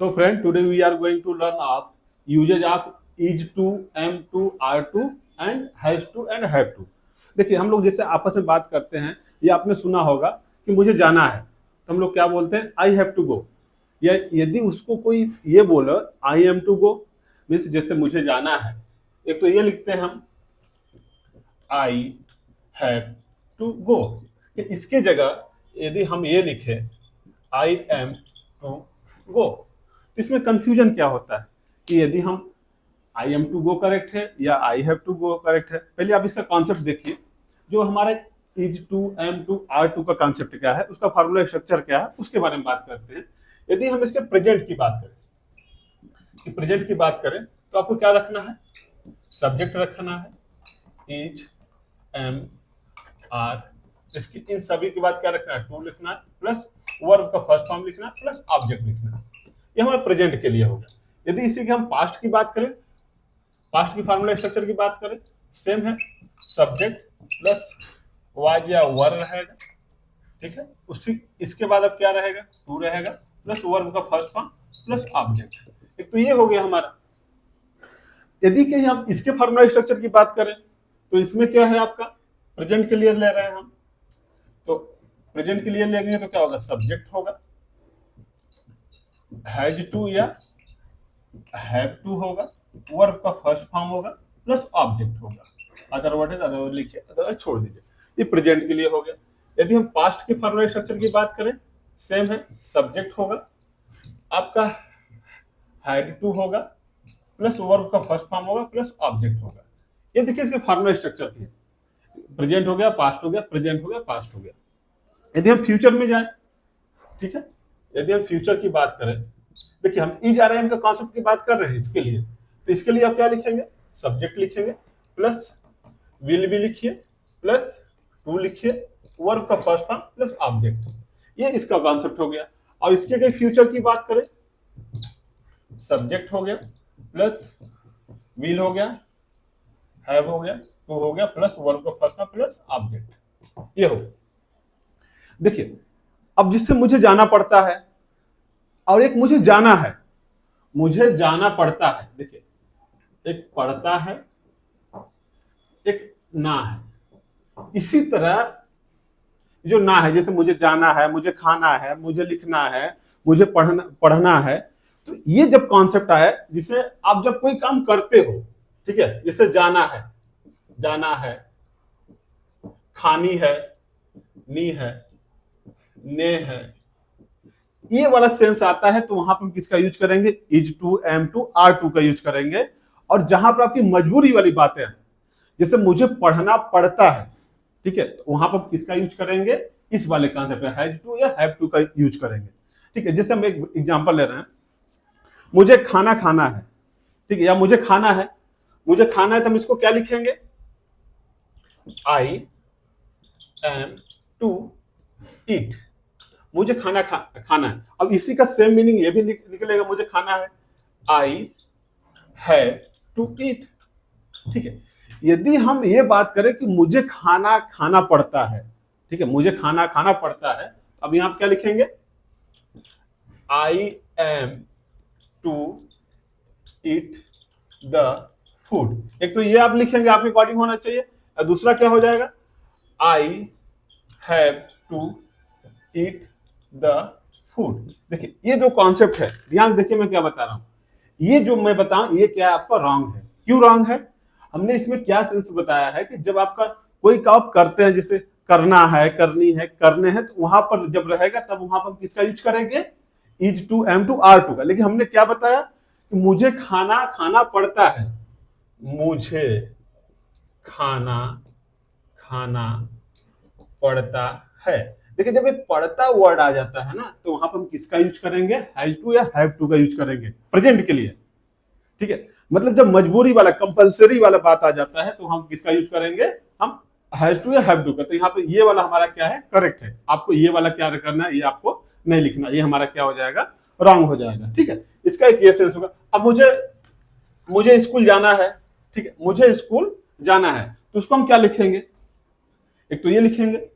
So friend, today we are going to learn of usage of is to, am to, are to and has to and have to। देखिए हम लोग जैसे आपस में बात करते हैं, ये आपने सुना होगा कि मुझे जाना है, तो हम लोग क्या बोलते हैं, आई हैव टू गो। या यदि उसको कोई ये बोले I am to go, means जैसे मुझे जाना है, एक तो ये लिखते हैं हम आई हैव टू गो। इसके जगह यदि हम ये लिखे आई एम टू गो, तो इसमें कंफ्यूजन क्या होता है कि यदि हम I am to go correct है या I have to go correct है। पहले आप इसका कॉन्सेप्ट देखिए, जो हमारा is to, am to, are to का कॉन्सेप्ट क्या है, उसका फार्मूला स्ट्रक्चर क्या है, उसके बारे में बात करते हैं। यदि हम इसके प्रेजेंट की बात करें, कि प्रेजेंट की बात करें तो आपको क्या रखना है, सब्जेक्ट रखना है, इज, एम, आर, इसकी इन सभी के बाद क्या रखना है, टू लिखना है, प्लस वर्ब का फर्स्ट फॉर्म लिखना है, प्लस ऑब्जेक्ट लिखना है। ये हमारे प्रेजेंट के लिए हो गया। यदि इसी के हम पास्ट की बात करें, पास्ट की फार्मूला स्ट्रक्चर की बात करें, सेम है, सब्जेक्ट प्लस वाज या वर रहेगा, ठीक है। उसी इसके बाद अब क्या रहेगा, टू रहेगा, प्लस वर्ब का फर्स्ट फॉर्म प्लस ऑब्जेक्ट। एक तो ये हो गया हमारा। यदि कहीं हम इसके फार्मूला स्ट्रक्चर की बात करें तो इसमें क्या है, आपका प्रेजेंट के लिए ले रहे हैं हम, तो प्रेजेंट के लिए लेंगे तो क्या होगा, सब्जेक्ट होगा, हैज टू या हैव टू होगा, वर्ब का फर्स्ट फॉर्म होगा, प्लस ऑब्जेक्ट होगा। अदरवाइज लिखिए, अदरवाइज छोड़ दीजिए। ये प्रेजेंट के लिए हो गया। यदि हम पास्ट के फार्मूला स्ट्रक्चर की बात करें, सेम है, सब्जेक्ट होगा, आपका हैड टू होगा, प्लस वर्ब का फर्स्ट फॉर्म होगा, प्लस ऑब्जेक्ट होगा। ये देखिए इसके फार्मूला स्ट्रक्चर की है, प्रेजेंट हो गया, पास्ट हो गया, प्रेजेंट हो गया, पास्ट हो गया। यदि हम फ्यूचर में जाए, ठीक है, यदि हम फ्यूचर की बात करें, देखिए हम इज आर एम का कॉन्सेप्ट की बात कर रहे हैं इसके लिए, तो इसके लिए आप क्या लिखेंगे, सब्जेक्ट लिखेंगे, प्लस विल भी लिखिए, प्लस टू लिखिए, वर्ब का फर्स्ट फॉर्म प्लस ऑब्जेक्ट। ये इसका कॉन्सेप्ट हो गया। और इसके अगर फ्यूचर की बात करें, सब्जेक्ट हो गया, प्लस विल हो गया, हैव हो गया, टू हो गया, प्लस वर्ब का फर्स्ट फॉर्म प्लस ऑब्जेक्ट। ये हो। देखिए अब जिससे मुझे जाना पड़ता है और एक मुझे जाना है, मुझे जाना पड़ता है, देखिए एक पढ़ता है, एक ना है। इसी तरह जो ना है, जैसे मुझे जाना है, मुझे खाना है, मुझे लिखना है, मुझे पढ़ना है, तो ये जब कॉन्सेप्ट आया, जिसे आप जब कोई काम करते हो, ठीक है, जैसे जाना है, खानी है, नी है, ने है, ये वाला सेंस आता है, तो वहां पर हम किसका यूज करेंगे, is to, am to, are to का यूज करेंगे। और जहां पर आपकी मजबूरी वाली बातें हैं, जैसे मुझे पढ़ना पड़ता है, ठीक है, तो वहां पर किसका यूज करेंगे, इस वाले कॉन्सेप्ट में हैज टू या हैव टू का यूज करेंगे। ठीक है, जैसे हम एक एग्जांपल ले रहे हैं, मुझे खाना खाना है, ठीक है, या मुझे खाना है, तो हम इसको क्या लिखेंगे, आई एम टू ईट। मुझे खाना खाना है। अब इसी का सेम मीनिंग ये भी निकलेगा, मुझे खाना है, आई हैव टू ईट। ठीक है, यदि हम ये बात करें कि मुझे खाना खाना पड़ता है, ठीक है, मुझे खाना खाना पड़ता है, अब यहां क्या लिखेंगे, I am to eat the food. एक तो ये आप लिखेंगे, आपके अकॉर्डिंग होना चाहिए। और दूसरा क्या हो जाएगा, I have to eat the food. देखिए ये जो कॉन्सेप्ट है, ध्यान देखिए मैं क्या बता रहा हूं, ये जो मैं बताऊं ये क्या है, आपका रॉन्ग है। क्यों रॉन्ग है, हमने इसमें क्या सेंस बताया है कि जब आपका कोई काम करते हैं, जैसे करना है, करनी है, करने हैं, तो वहां पर जब रहेगा तब वहां पर किसका यूज करेंगे, is to, am to, are to का। लेकिन हमने क्या बताया कि मुझे खाना खाना पड़ता है, मुझे खाना खाना पड़ता है। देखिए जब एक पढ़ता वर्ड आ जाता है ना, तो वहां पर हम किसका यूज करेंगे, हैज टू या हैव टू का यूज करेंगे प्रेजेंट के लिए। ठीक है, मतलब जब मजबूरी वाला, कंपलसरी वाला बात आ जाता है, तो हम किसका यूज करेंगे, हम हैज टू या हैव टू का। तो यहाँ पे ये वाला हमारा क्या है, करेक्ट है। आपको ये वाला क्या करना है, ये आपको नहीं लिखना, ये हमारा क्या हो जाएगा, रॉन्ग हो जाएगा। ठीक है, इसका एक ये सेंस होगा। अब मुझे स्कूल जाना है, ठीक है, मुझे स्कूल जाना है, तो उसको हम क्या लिखेंगे, एक तो ये लिखेंगे,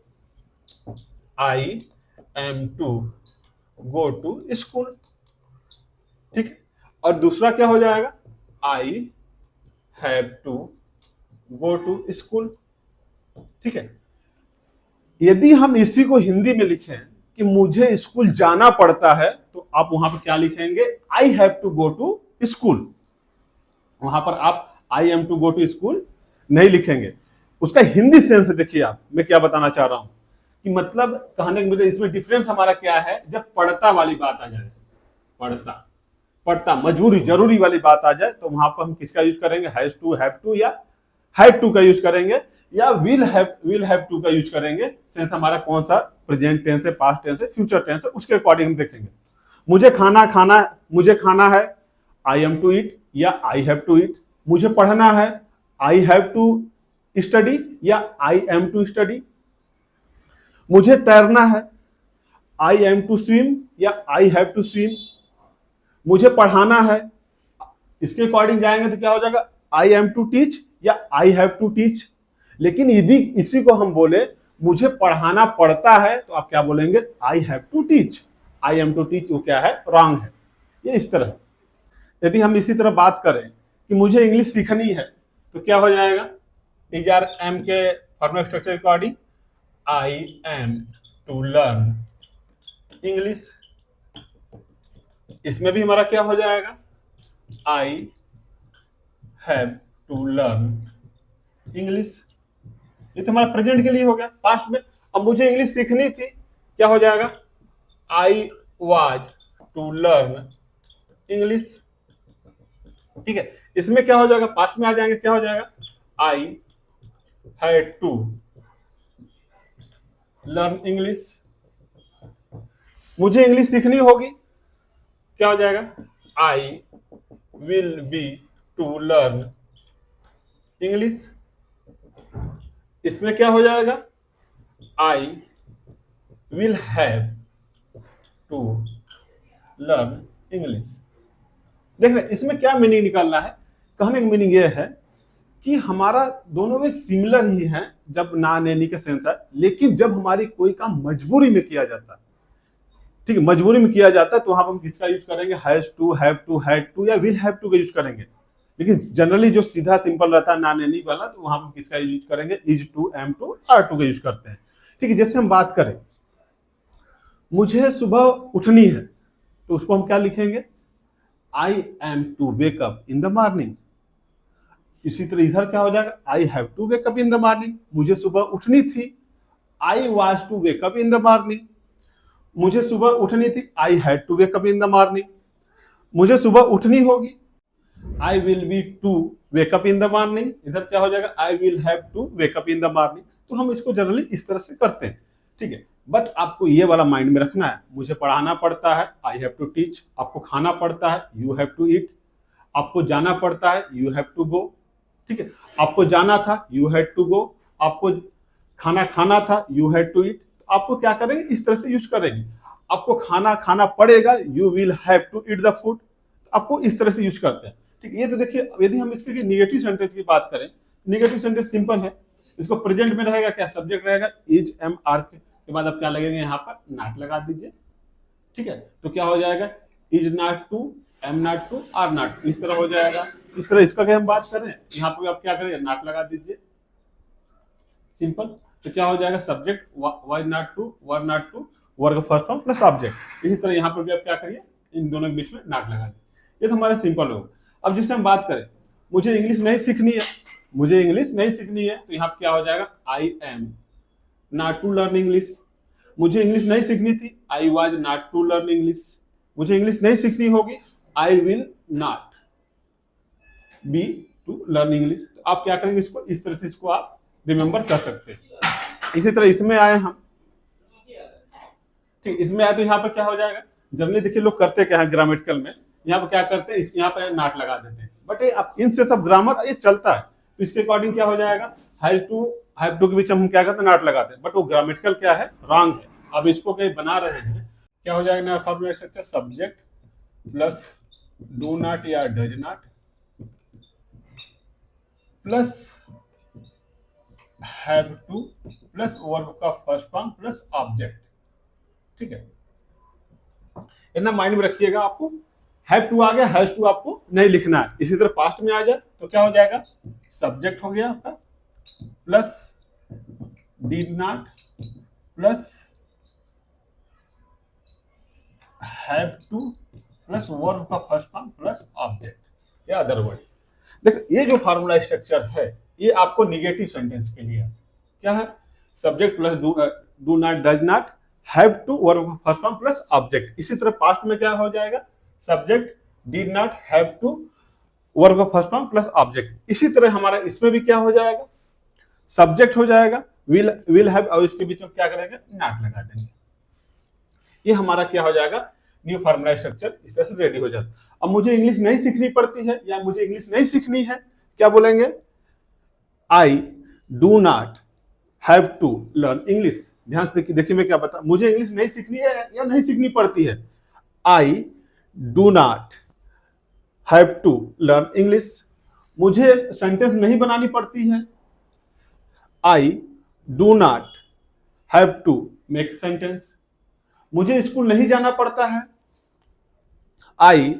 I am to go to school. ठीक है। और दूसरा क्या हो जाएगा, I have to go to school. ठीक है। यदि हम इसी को हिंदी में लिखें कि मुझे स्कूल जाना पड़ता है, तो आप वहां पर क्या लिखेंगे, I have to go to school. वहां पर आप I am to go to school नहीं लिखेंगे। उसका हिंदी सेंस देखिए आप, मैं क्या बताना चाह रहा हूं कि मतलब कहने का मतलब इसमें डिफरेंस हमारा क्या है, जब पढ़ता वाली बात आ जाए, पढ़ता पढ़ता मजबूरी जरूरी वाली बात आ जाए, तो वहां पर हम किसका यूज करेंगे, हैज टू, हैव टू या हैव टू का यूज करेंगे, या विल हैव टू का यूज करेंगे। सेंस हमारा कौन सा, प्रेजेंट टेंस है, पास्ट टेंस है, फ्यूचर टेंस है, उसके अकॉर्डिंग हम देखेंगे। मुझे खाना है, आई एम टू ईट या आई हैव टू ईट। मुझे पढ़ना है, आई हैव टू स्टडी या आई एम टू स्टडी। मुझे तैरना है, आई एम टू स्विम या आई हैव टू स्विम। मुझे पढ़ाना है, इसके अकॉर्डिंग जाएंगे तो क्या हो जाएगा, आई एम टू टीच या आई हैव टू टीच। लेकिन यदि इसी को हम बोले मुझे पढ़ाना पड़ता है, तो आप क्या बोलेंगे, I have to teach. I am to teach वो क्या है, रॉन्ग है। ये इस तरह। यदि हम इसी तरह बात करें कि मुझे इंग्लिश सीखनी है, तो क्या हो जाएगा, इज आर एम के फॉर्मल स्ट्रक्चर के according, I am to learn English. इसमें भी हमारा क्या हो जाएगा, I have to learn English. ये तो हमारा प्रेजेंट के लिए हो गया। पास्ट में अब मुझे इंग्लिश सीखनी थी, क्या हो जाएगा, I was to learn English. ठीक है। इसमें क्या हो जाएगा, पास्ट में आ जाएंगे, क्या हो जाएगा, I had to learn English. मुझे इंग्लिश सीखनी होगी, क्या हो जाएगा, I will be to learn English. इसमें क्या हो जाएगा, I will have to learn English. देख रहे इसमें क्या मीनिंग निकालना है, कहने का मीनिंग यह है कि हमारा दोनों में सिमिलर ही है जब ना नेनी का सेंस है, लेकिन जब हमारी कोई काम मजबूरी में किया जाता है, ठीक है, मजबूरी में किया जाता है, तो वहां पर हम किसका यूज करेंगे, has to, have to, had to या विल हैव टू का यूज करेंगे। लेकिन जनरली जो सीधा सिंपल रहता है ना नेनी वाला, तो वहां पर किसका यूज करेंगे, is to, am to, are to का यूज करते हैं। ठीक है। जैसे हम बात करें, मुझे सुबह उठनी है, तो उसको हम क्या लिखेंगे, I am to wake up in the morning. इसी तरह इधर क्या हो जाएगा, I have to wake up in the morning. मुझे सुबह उठनी थी, I was to wake up in the morning. मुझे सुबह उठनी थी, I had to wake up in the morning. मुझे सुबह उठनी होगी, I will be to wake up in the morning. इधर क्या हो जाएगा, I will have to wake up in the morning. तो हम इसको जनरली इस तरह से करते हैं। ठीक है। बट आपको ये वाला माइंड में रखना है, मुझे पढ़ाना पड़ता है, आई हैव टू टीच। आपको खाना पड़ता है, यू हैव टू ईट। आपको जाना पड़ता है, यू हैव टू गो। ठीक है। आपको जाना था, यू हैड टू गो। आपको खाना खाना था, यू हैड टू ईट। आपको क्या करेंगे, इस तरह से यूज करेंगे। आपको खाना खाना पड़ेगा, you will have to eat the food. आपको इस तरह से यूज करते हैं। ठीक है। ये तो देखिए, यदि हम इसके निगेटिव सेंटेंस की बात करें, निगेटिव सेंटेंस सिंपल है। इसको प्रेजेंट में रहेगा क्या, सब्जेक्ट रहेगा इज, एम, आर के बाद आप क्या लगेंगे, यहाँ पर नॉट लगा दीजिए। ठीक है। तो क्या हो जाएगा, is not to, am not to, are not, इस तरह हो जाएगा। इस तरह इसका क्या हम बात करें, यहाँ पर आप क्या करेंगे, नॉट लगा दीजिए, सिंपल। तो क्या हो जाएगा, subject was not to, were not to, verb first form plus object. इसी तरह यहाँ पर भी आप क्या करिए, इन दोनों के बीच में नॉट लगा दीजिए। ये तो हमारा सिंपल होगा। अब जिससे हम बात करें, मुझे इंग्लिश नहीं सीखनी है, मुझे इंग्लिश नहीं सीखनी है, तो यहाँ क्या हो जाएगा, I am not to learn English. मुझे इंग्लिश नहीं सीखनी थी, I was not to learn English. मुझे इंग्लिश नहीं सीखनी होगी, I will not be to learn English. तो आप क्या करेंगे, इसको इस तरह से इसको आप रिमेंबर कर सकते हैं। इसी तरह इसमें आए हम, ठीक, इसमें आए तो यहाँ पर क्या हो जाएगा, जनरली देखिए लोग करते क्या है ग्रामेटिकल में, यहाँ पर क्या करते हैं, यहाँ पर नॉट लगा देते हैं। बट आप इनसे सब ग्रामर ये चलता है, तो इसके अकॉर्डिंग क्या हो जाएगा, हैज टू, हैव टू के बीच हम क्या करते हैं, नॉट लगाते हैं। बट वो ग्रामेटिकल क्या है, रॉन्ग है। अब इसको कहीं बना रहे हैं, क्या हो जाएगा ना, formula structure subject plus do not या does not plus have to plus verb का फर्स्ट फॉर्म प्लस ऑब्जेक्ट। ठीक है। इतना माइंड में रखिएगा आपको। हैव टू आ गया, हैज टू आपको नहीं लिखना है। इसी तरह पास्ट में आ जाए तो क्या हो जाएगा, सब्जेक्ट हो गया आपका plus did not plus have to plus verb का फर्स्ट फॉर्म प्लस ऑब्जेक्ट या अदर वर्ड। देखो ये जो फार्मूला स्ट्रक्चर है ये आपको निगेटिव सेंटेंस के लिए है। क्या है, subject plus do not does not have to verb का फर्स्ट फॉर्म प्लस ऑब्जेक्ट। इसी तरह पास्ट में क्या हो जाएगा, subject did not have to verb का फर्स्ट फॉर्म प्लस ऑब्जेक्ट। इसी तरह हमारा इसमें भी क्या हो जाएगा, सब्जेक्ट हो जाएगा विल हैव और इसके बीच में क्या करेंगे, नॉट लगा देंगे। ये हमारा क्या हो जाएगा, न्यू फार्मूला स्ट्रक्चर इस तरह से रेडी हो जाता है। अब मुझे इंग्लिश नहीं सीखनी पड़ती है या मुझे इंग्लिश नहीं सीखनी है, क्या बोलेंगे, I do not have to learn English. ध्यान से देखिए मैं क्या बता, मुझे इंग्लिश नहीं सीखनी है या नहीं सीखनी पड़ती है, I do not have to learn English. मुझे सेंटेंस नहीं बनानी पड़ती है, I do not have to make sentence. मुझे स्कूल नहीं जाना पड़ता है, I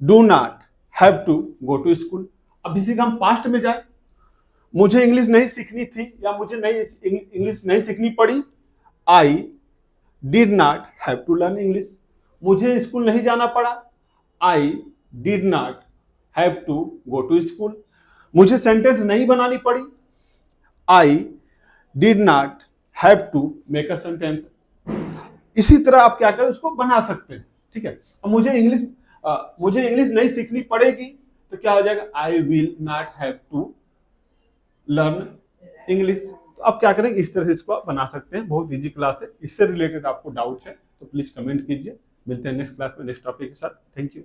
do not have to go to school. अब इसी का हम पास्ट में जाए, मुझे इंग्लिश नहीं सीखनी थी या मुझे इंग्लिश नहीं सीखनी पड़ी, I did not have to learn English. मुझे स्कूल नहीं जाना पड़ा, I did not have to go to school. मुझे सेंटेंस नहीं बनानी पड़ी, I did not have to make a sentence. इसी तरह आप क्या करें, उसको बना सकते हैं, ठीक है। अब मुझे इंग्लिश नहीं सीखनी पड़ेगी तो क्या हो जाएगा, I will not have to learn English. तो आप क्या करेंगे, इस तरह से इसको आप बना सकते हैं। बहुत इजी क्लास है, इससे रिलेटेड आपको डाउट है तो प्लीज कमेंट कीजिए। मिलते हैं नेक्स्ट क्लास में नेक्स्ट टॉपिक के साथ। Thank you.